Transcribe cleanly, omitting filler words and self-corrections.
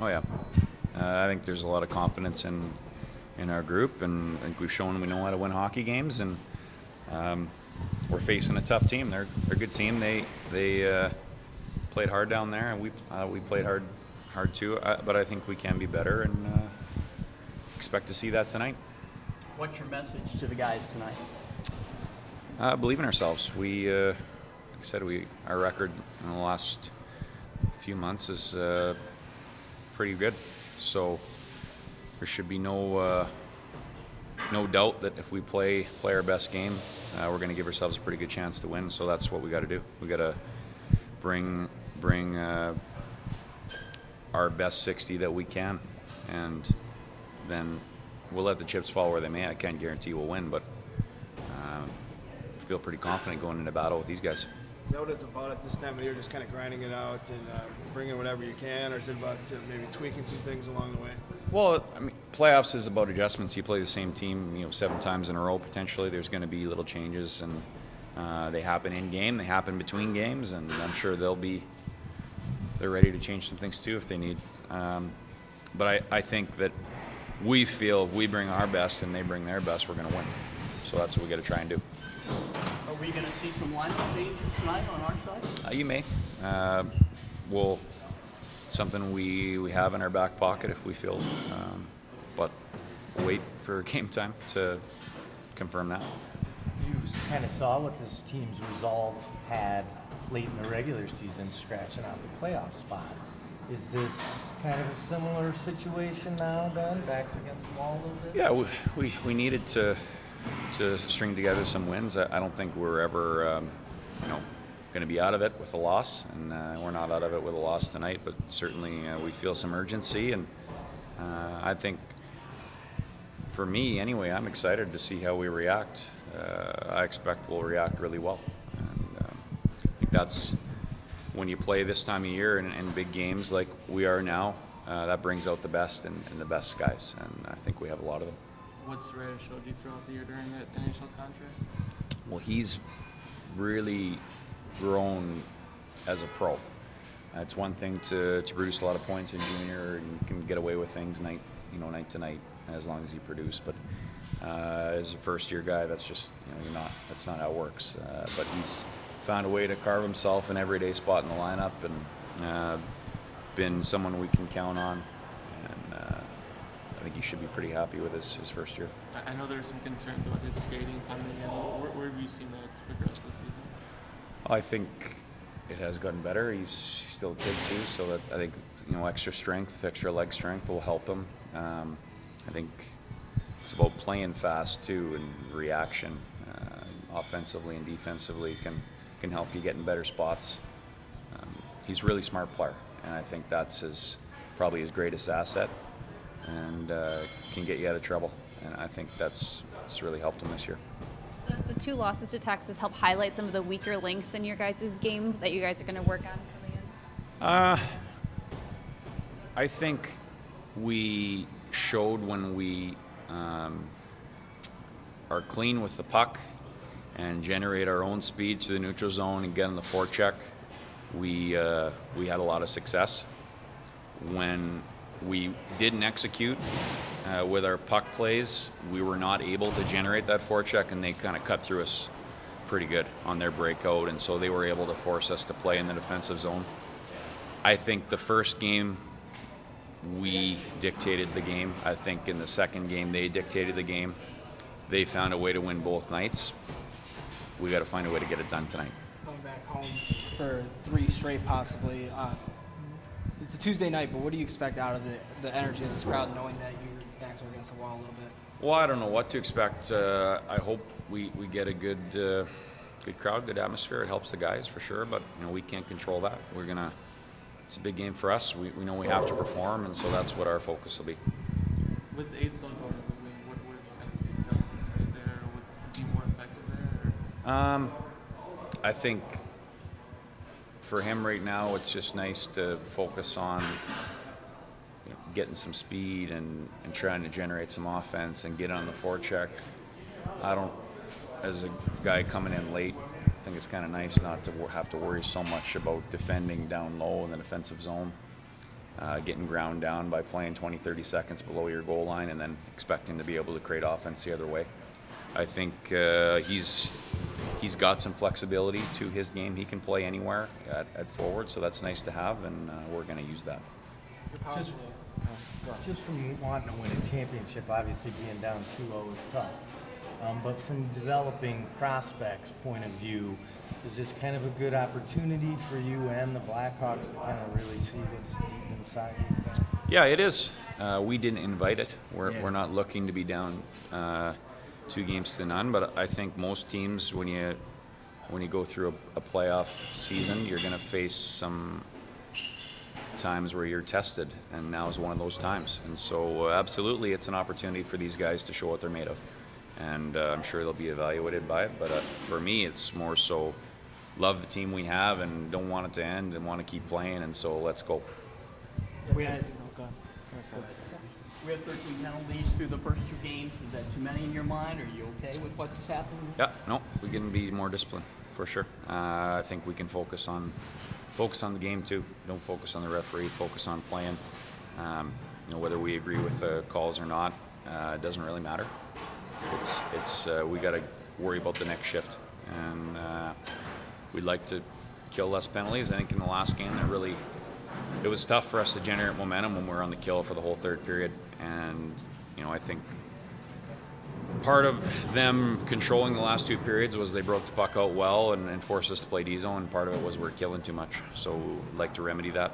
Oh yeah, I think there's a lot of confidence in our group, and I think we've shown we know how to win hockey games, and we're facing a tough team. They're a good team. They played hard down there, and we played hard too. But I think we can be better, and expect to see that tonight. What's your message to the guys tonight? Believe in ourselves. Like I said, our record in the last few months is pretty good. So there should be no doubt that if we play our best game, we're going to give ourselves a pretty good chance to win. So that's what we got to do. We got to bring our best 60 that we can, and then we'll let the chips fall where they may. I can't guarantee we'll win, but I feel pretty confident going into battle with these guys. Is that what it's about at this time of the year, just kind of grinding it out and bringing whatever you can, or is it about maybe tweaking some things along the way? Well, I mean, playoffs is about adjustments. You play the same team, 7 times in a row potentially. There's going to be little changes, and they happen in game, they happen between games, and I'm sure they're ready to change some things too if they need. But I think that we feel if we bring our best and they bring their best, we're going to win. So that's what we got to try and do. Are we going to see some lineup changes tonight on our side? You may. Something we have in our back pocket if we feel, but wait for game time to confirm that. You kind of saw what this team's resolve had late in the regular season, scratching out the playoff spot. Is this kind of a similar situation now, Ben? Backs against the wall a little bit? Yeah, we needed to string together some wins. I don't think we're ever, going to be out of it with a loss, and we're not out of it with a loss tonight. But certainly we feel some urgency, and I think, for me anyway, I'm excited to see how we react. I expect we'll react really well, and I think that's when you play this time of year in big games like we are now. That brings out the best in the best guys, and I think we have a lot of them. What's Reyes showed you throughout the year during that initial contract? Well, he's really grown as a pro. It's one thing to produce a lot of points in junior, and you can get away with things night to night as long as you produce. But as a first-year guy, that's just that's not how it works. But he's found a way to carve himself an everyday spot in the lineup, and been someone we can count on. I think he should be pretty happy with his first year. I know there's some concerns about his skating coming in. Where have you seen that progress this season? I think it has gotten better. He's still a kid too, so that I think extra strength, extra leg strength will help him. I think it's about playing fast too, and reaction, offensively and defensively can help you get in better spots. He's a really smart player, and I think that's probably his greatest asset, and can get you out of trouble. And I think that's really helped him this year. So does the 2 losses to Texas help highlight some of the weaker links in your guys' game that you guys are going to work on coming in? I think we showed when we are clean with the puck and generate our own speed to the neutral zone and get in the forecheck, we had a lot of success. When we didn't execute with our puck plays, we were not able to generate that forecheck, and they kind of cut through us pretty good on their breakout, and so they were able to force us to play in the defensive zone. I think the first game we dictated the game. I think in the second game they dictated the game. They found a way to win both nights. We got to find a way to get it done tonight. Going back home for 3 straight possibly. It's a Tuesday night, but what do you expect out of the energy of this crowd, knowing that your backs are against the wall a little bit? Well, I don't know what to expect. I hope we get a good crowd, good atmosphere. It helps the guys for sure, but we can't control that. It's a big game for us. We know we have to perform, and so that's what our focus will be. With 8 still going to the wing, what do you kind of see developments right there? Would be more effective there? I think for him right now, it's just nice to focus on getting some speed and trying to generate some offense and get on the forecheck. As a guy coming in late, I think it's kind of nice not to have to worry so much about defending down low in the defensive zone. getting ground down by playing 20, 30 seconds below your goal line and then expecting to be able to create offense the other way. I think he's got some flexibility to his game. He can play anywhere at forward, so that's nice to have, and we're going to use that. Just from wanting to win a championship, obviously being down 2-0 is tough. But from developing prospects' point of view, is this kind of a good opportunity for you and the Blackhawks to kind of really see what's deep inside these guys? Yeah, it is. We didn't invite it. We're not looking to be down 2-0, but I think most teams, when you go through a playoff season, you're going to face some times where you're tested, and now is one of those times. And so absolutely it's an opportunity for these guys to show what they're made of, and I'm sure they'll be evaluated by it. But for me, it's more so love the team we have and don't want it to end and want to keep playing, and so let's go. We had 13 penalties through the first 2 games. Is that too many in your mind? Are you okay with what's happened? Yeah, no, we can be more disciplined for sure. I think we can focus on the game too. Don't focus on the referee. Focus on playing. Whether we agree with the calls or not, it doesn't really matter. It's we got to worry about the next shift, and we'd like to kill less penalties. I think in the last game, it was tough for us to generate momentum when we were on the kill for the whole third period, and I think part of them controlling the last 2 periods was they broke the puck out well and forced us to play D-zone, and part of it was we're killing too much. So we'd like to remedy that.